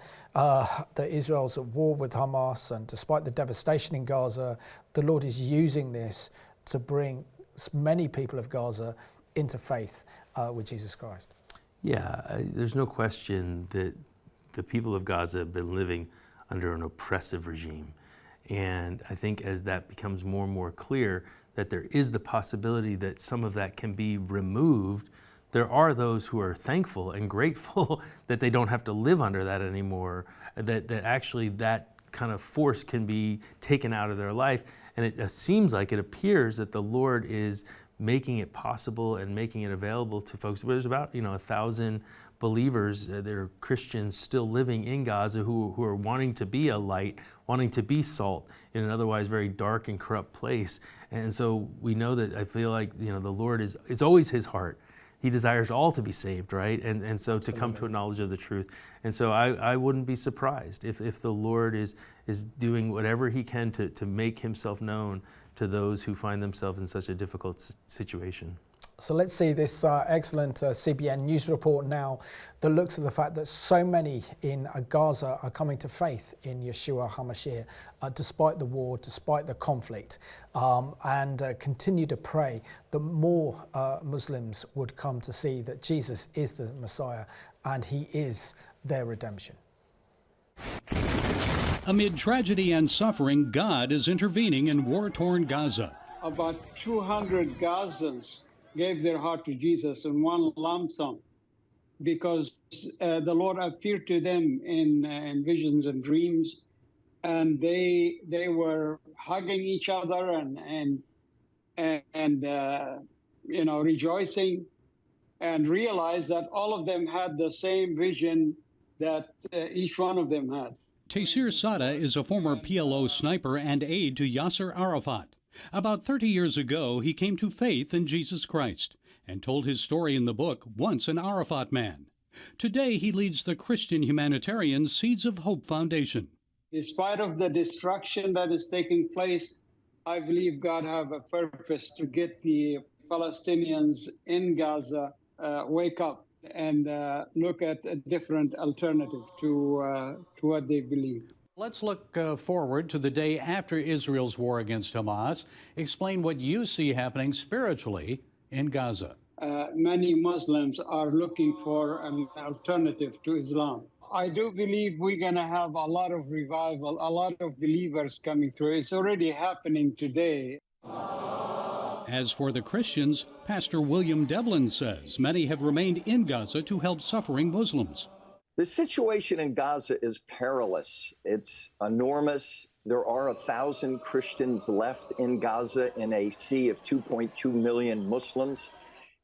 Israel's at war with Hamas, and despite the devastation in Gaza, the Lord is using this to bring many people of Gaza into faith with Jesus Christ. Yeah, there's no question that the people of Gaza have been living under an oppressive regime. And I think as that becomes more and more clear, that there is the possibility that some of that can be removed, there are those who are thankful and grateful that they don't have to live under that anymore, that actually that kind of force can be taken out of their life. And it seems like, it appears that the Lord is making it possible and making it available to folks. There's about 1,000 believers that are Christians still living in Gaza who are wanting to be a light, wanting to be salt in an otherwise very dark and corrupt place. And so we know that, I feel like the Lord it's always His heart. He desires all to be saved, right? And so Absolutely. To come to a knowledge of the truth. And so I wouldn't be surprised if the Lord is doing whatever He can to make Himself known to those who find themselves in such a difficult situation. So let's see this excellent CBN News Report now that looks at the fact that so many in Gaza are coming to faith in Yeshua HaMashiach, despite the war, despite the conflict, and continue to pray that more Muslims would come to see that Jesus is the Messiah and He is their redemption. Amid tragedy and suffering, God is intervening in war-torn Gaza. About 200 Gazans gave their heart to Jesus in one lump sum because the Lord appeared to them in visions and dreams, and they were hugging each other and rejoicing, and realized that all of them had the same vision that each one of them had. Taysir Sada is a former PLO sniper and aide to Yasser Arafat. About 30 years ago, he came to faith in Jesus Christ and told his story in the book, Once an Arafat Man. Today, he leads the Christian humanitarian Seeds of Hope Foundation. In spite of the destruction that is taking place, I believe God have a purpose to get the Palestinians in Gaza wake up and look at a different alternative to what they believe. Let's look forward to the day after Israel's war against Hamas. Explain what you see happening spiritually in Gaza. Many Muslims are looking for an alternative to Islam. I do believe we're going to have a lot of revival, a lot of believers coming through. It's already happening today. As for the Christians, Pastor William Devlin says many have remained in Gaza to help suffering Muslims. The situation in Gaza is perilous. It's enormous. There are 1,000 Christians left in Gaza in a sea of 2.2 million Muslims.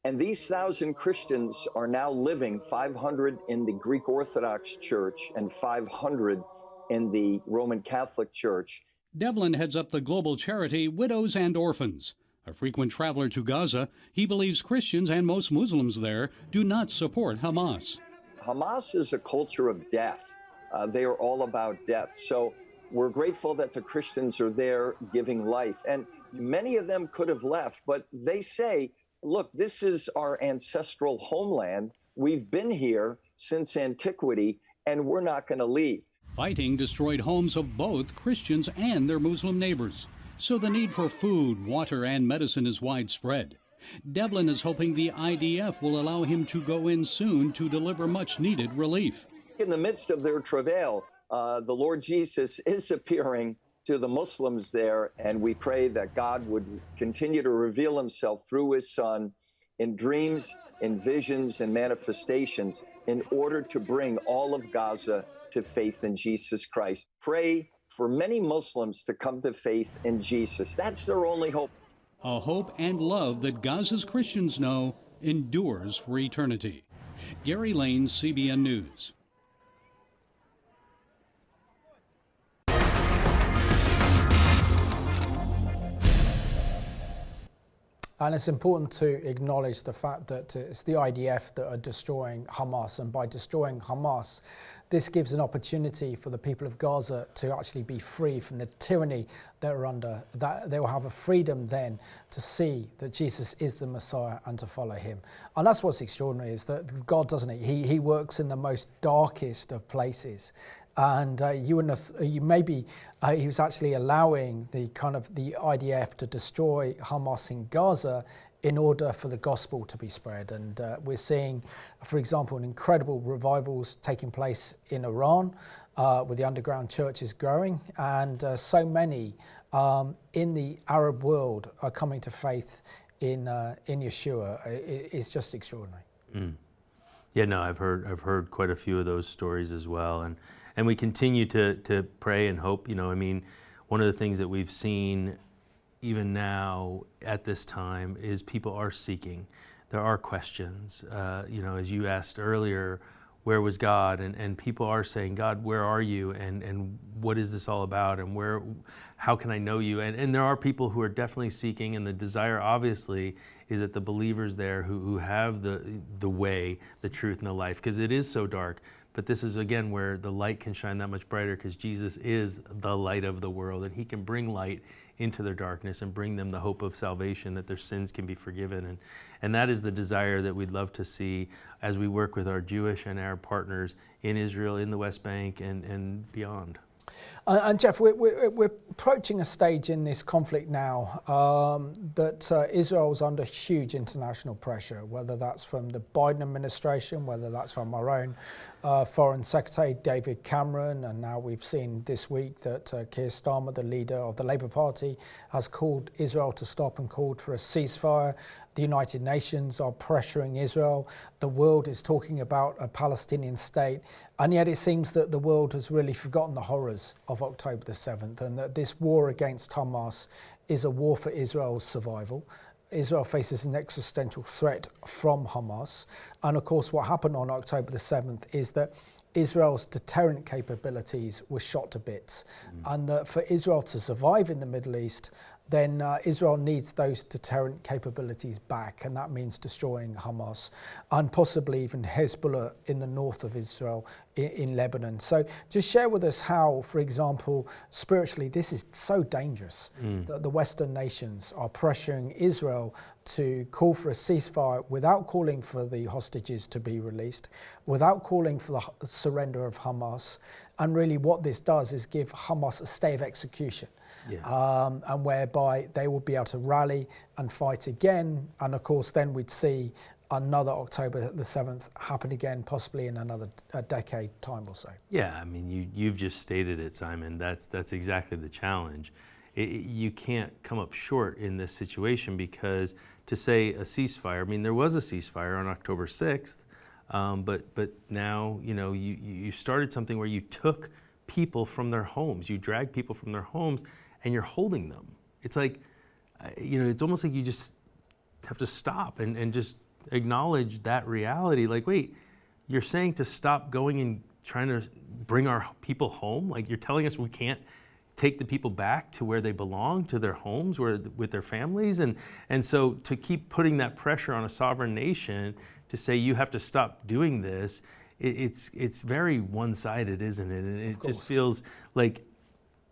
And these 1,000 Christians are now living, 500 in the Greek Orthodox Church and 500 in the Roman Catholic Church. Devlin heads up the global charity Widows and Orphans. A frequent traveler to Gaza, he believes Christians and most Muslims there do not support Hamas. Hamas is a culture of death. They are all about death. So we're grateful that the Christians are there giving life. And many of them could have left, but they say, look, this is our ancestral homeland. We've been here since antiquity, and we're not going to leave. Fighting destroyed homes of both Christians and their Muslim neighbors. So the need for food, water, and medicine is widespread. Devlin is hoping the IDF will allow him to go in soon to deliver much-needed relief. In the midst of their travail, the Lord Jesus is appearing to the Muslims there, and we pray that God would continue to reveal himself through his Son in dreams, in visions, and manifestations in order to bring all of Gaza to faith in Jesus Christ. Pray for many Muslims to come to faith in Jesus. That's their only hope. A hope and love that Gaza's Christians know endures for eternity. Gary Lane, CBN News. And it's important to acknowledge the fact that it's the IDF that are destroying Hamas. And by destroying Hamas, this gives an opportunity for the people of Gaza to actually be free from the tyranny they're under. That they will have a freedom then to see that Jesus is the Messiah and to follow him. And that's what's extraordinary, is that God, doesn't he? He works in the most darkest of places. And he was actually allowing the IDF to destroy Hamas in Gaza in order for the gospel to be spread. And we're seeing, for example, incredible revivals taking place in Iran, with the underground churches growing, and so many in the Arab world are coming to faith in Yeshua. It's just extraordinary. Mm. Yeah, no, I've heard quite a few of those stories as well, and we continue to pray and hope. I mean, one of the things that we've seen even now at this time is people are seeking. There are questions. As you asked earlier, where was God? And people are saying, God, where are you? And what is this all about? And how can I know you? And there are people who are definitely seeking, and the desire obviously is that the believers there who have the way, the truth, and the life, because it is so dark. But this is, again, where the light can shine that much brighter, because Jesus is the light of the world, and he can bring light into their darkness and bring them the hope of salvation, that their sins can be forgiven. And that is the desire that we'd love to see as we work with our Jewish and Arab partners in Israel, in the West Bank, and beyond. And Jeff, we're approaching a stage in this conflict now that Israel's under huge international pressure, whether that's from the Biden administration, whether that's from our own Foreign Secretary David Cameron, and now we've seen this week that Keir Starmer, the leader of the Labour Party, has called Israel to stop and called for a ceasefire. The United Nations are pressuring Israel. The world is talking about a Palestinian state. And yet it seems that the world has really forgotten the horrors of October the 7th, and that this war against Hamas is a war for Israel's survival. Israel faces an existential threat from Hamas. And of course, what happened on October the 7th is that Israel's deterrent capabilities were shot to bits. And for Israel to survive in the Middle East, then Israel needs those deterrent capabilities back, and that means destroying Hamas and possibly even Hezbollah in the north of Israel in Lebanon. So just share with us how, for example, spiritually this is so dangerous that the Western nations are pressuring Israel to call for a ceasefire without calling for the hostages to be released, without calling for the surrender of Hamas. And really what this does is give Hamas a stay of execution. And whereby they will be able to rally and fight again. And of course, then we'd see another October the 7th happen again, possibly in another decade time or so? Yeah, I mean, you've just stated it, Simon. That's exactly the challenge. You can't come up short in this situation, because to say a ceasefire, I mean, there was a ceasefire on October 6th, but now, you started something where you took people from their homes, you dragged people from their homes, and you're holding them. It's like, it's almost like you just have to stop and just acknowledge that reality. Like, wait, you're saying to stop going and trying to bring our people home? Like, you're telling us we can't take the people back to where they belong, to their homes, with their families? And so to keep putting that pressure on a sovereign nation to say you have to stop doing this, it's very one-sided, isn't it? And it just feels like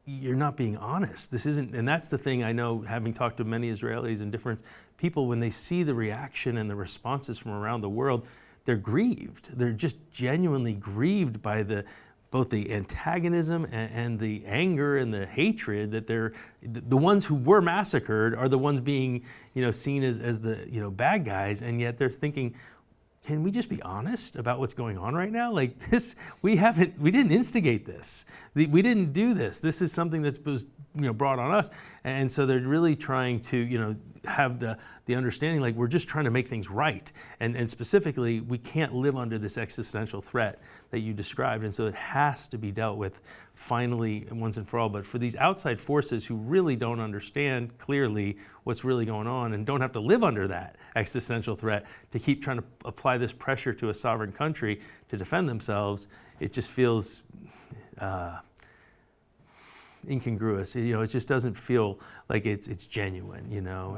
you're not being honest. This isn't, and that's the thing I know, having talked to many Israelis and different people, when they see the reaction and the responses from around the world, they're grieved. They're just genuinely grieved by both the antagonism and the anger and the hatred that the ones who were massacred are the ones being, seen as the, bad guys, and yet they're thinking, can we just be honest about what's going on right now? Like this, we didn't instigate this. We didn't do this. This is something that's was, brought on us. And so they're really trying to, have the understanding, like, we're just trying to make things right. And specifically, we can't live under this existential threat that you described. And so it has to be dealt with finally once and for all. But for these outside forces who really don't understand clearly what's really going on and don't have to live under that existential threat to keep trying to apply this pressure to a sovereign country to defend themselves, it just feels incongruous. It just doesn't feel like it's genuine.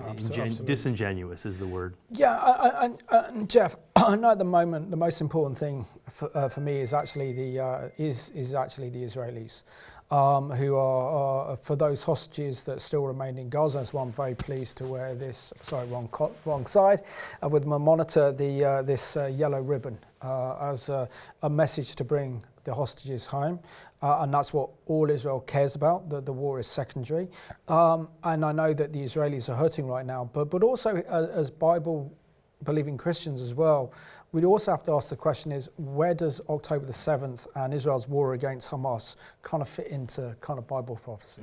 Absolutely. Disingenuous is the word. Yeah, and Jeff, I know at the moment the most important thing for me is actually the Israelis, who are for those hostages that still remain in Gaza. That's why I'm very pleased to wear this. Sorry, wrong side. With my monitor, this yellow ribbon as a message to bring the hostages home, and that's what all Israel cares about. The war is secondary, and I know that the Israelis are hurting right now, but also as Bible-believing Christians as well, we'd also have to ask the question: is where does October the 7th and Israel's war against Hamas kind of fit into kind of Bible prophecy?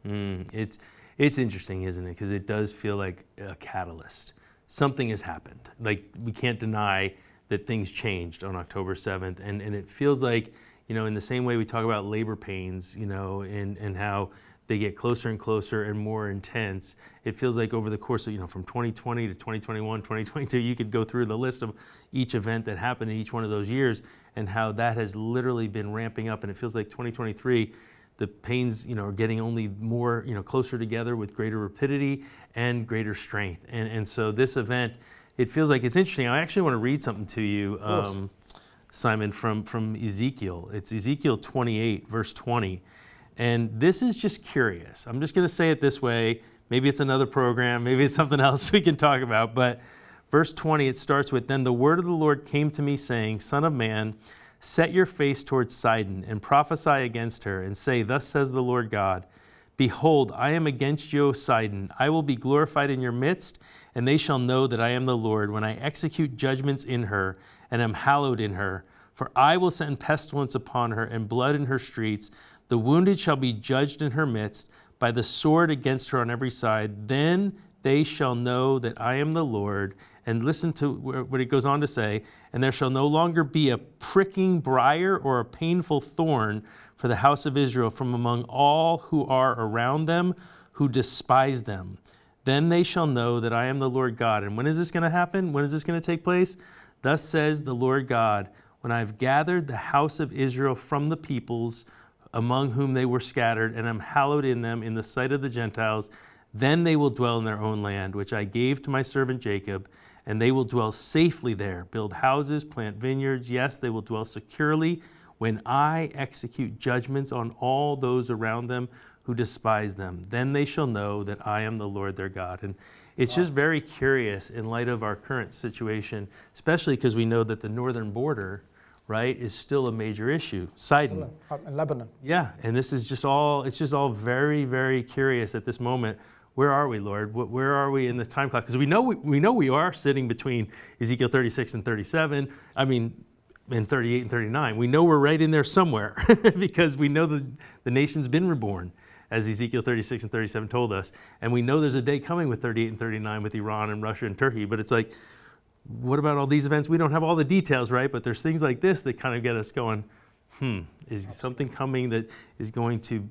It's interesting, isn't it? Because it does feel like a catalyst. Something has happened. Like, we can't deny that things changed on October 7th. And it feels like, in the same way we talk about labor pains, and how they get closer and closer and more intense, it feels like over the course of, from 2020 to 2021, 2022, you could go through the list of each event that happened in each one of those years and how that has literally been ramping up. And it feels like 2023, the pains, are getting only more, closer together with greater rapidity and greater strength. And so this event, it feels like it's interesting. I actually want to read something to you, Simon, from Ezekiel. It's Ezekiel 28, verse 20. And this is just curious. I'm just going to say it this way. Maybe it's another program. Maybe it's something else we can talk about. But verse 20, it starts with, "Then the word of the Lord came to me, saying, Son of man, set your face towards Sidon and prophesy against her, and say, Thus says the Lord God, Behold, I am against you, O Sidon. I will be glorified in your midst, and they shall know that I am the Lord when I execute judgments in her and am hallowed in her. For I will send pestilence upon her and blood in her streets. The wounded shall be judged in her midst by the sword against her on every side. Then they shall know that I am the Lord." And listen to what it goes on to say, "And there shall no longer be a pricking briar or a painful thorn for the house of Israel from among all who are around them, who despise them. Then they shall know that I am the Lord God." And when is this going to happen? When is this going to take place? "Thus says the Lord God, when I have gathered the house of Israel from the peoples among whom they were scattered, and am hallowed in them in the sight of the Gentiles, then they will dwell in their own land, which I gave to my servant Jacob, and they will dwell safely there, build houses, plant vineyards. Yes, they will dwell securely when I execute judgments on all those around them who despise them. Then they shall know that I am the Lord their God." And it's just very curious in light of our current situation, especially because we know that the northern border, right, is still a major issue. Sidon. In Lebanon. Yeah, and this is just all, it's just all very, very curious at this moment where are we, Lord? Where are we in the time clock? Because we know we are sitting between Ezekiel 36 and 37. I mean, in 38 and 39. We know we're right in there somewhere because we know the nation's been reborn, as Ezekiel 36 and 37 told us. And we know there's a day coming with 38 and 39 with Iran and Russia and Turkey. But it's like, what about all these events? We don't have all the details, right? But there's things like this that kind of get us going, is something coming that is going to,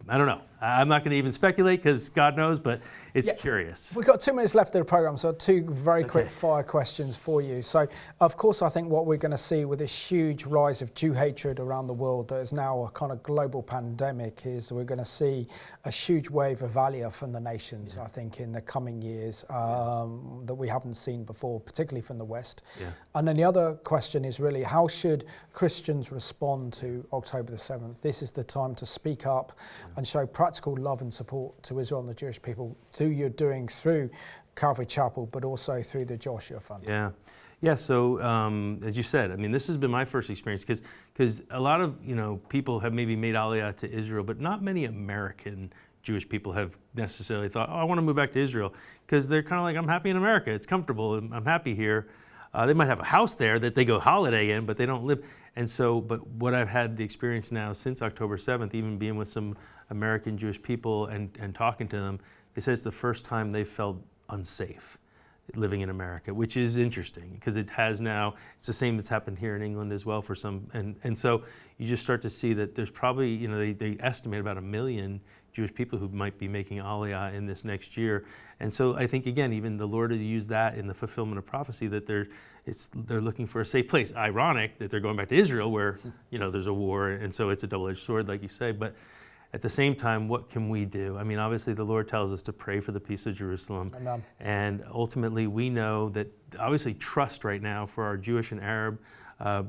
I don't know. I'm not going to even speculate because God knows, but it's curious. We've got 2 minutes left of the program, so 2 very quick fire questions for you. So, of course, I think what we're going to see with this huge rise of Jew hatred around the world that is now a kind of global pandemic is we're going to see a huge wave of valor from the nations, I think, in the coming years that we haven't seen before, particularly from the West. Yeah. And then the other question is really, how should Christians respond to October the 7th? This is the time to speak up and show practical love and support to Israel and the Jewish people through you're doing through Calvery Chapel, but also through the Joshua Fund. Yeah. So as you said, I mean, this has been my first experience because a lot of people have maybe made Aliyah to Israel, but not many American Jewish people have necessarily thought, I want to move back to Israel, because they're kind of like, I'm happy in America, it's comfortable, I'm happy here. They might have a house there that they go holiday in, but they don't live. And so, but what I've had the experience now since October 7th, even being with some American Jewish people and talking to them, they said it's the first time they've felt unsafe living in America, which is interesting because it has now, it's the same that's happened here in England as well for some. And so you just start to see that there's probably, they estimate about 1 million Jewish people who might be making Aliyah in this next year. And so I think, again, even the Lord has used that in the fulfillment of prophecy, that they're looking for a safe place. Ironic that they're going back to Israel where, there's a war, and so it's a double-edged sword, like you say. But at the same time, what can we do? I mean, obviously the Lord tells us to pray for the peace of Jerusalem. Amen. And ultimately we know that obviously trust right now for our Jewish and Arab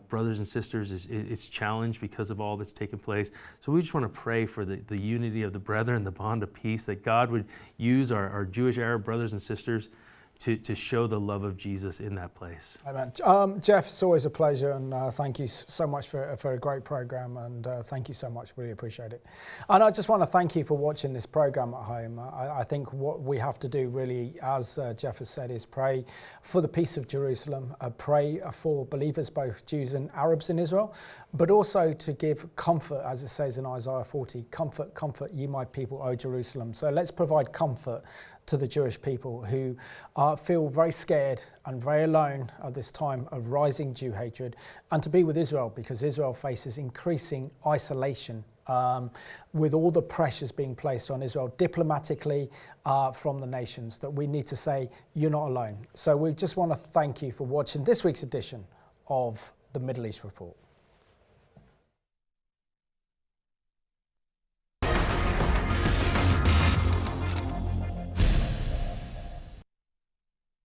brothers and sisters it's challenged because of all that's taken place. So we just want to pray for the unity of the brethren, the bond of peace, that God would use our Jewish Arab brothers and sisters to show the love of Jesus in that place. Amen. Jeff, it's always a pleasure, and thank you so much for a great program, and thank you so much, really appreciate it. And I just want to thank you for watching this program at home. I think what we have to do really, as Jeff has said, is pray for the peace of Jerusalem, pray for believers, both Jews and Arabs in Israel, but also to give comfort, as it says in Isaiah 40, comfort, comfort ye my people, O Jerusalem. So let's provide comfort to the Jewish people who feel very scared and very alone at this time of rising Jew hatred, and to be with Israel, because Israel faces increasing isolation with all the pressures being placed on Israel diplomatically from the nations, that we need to say, you're not alone. So we just want to thank you for watching this week's edition of the Middle East Report.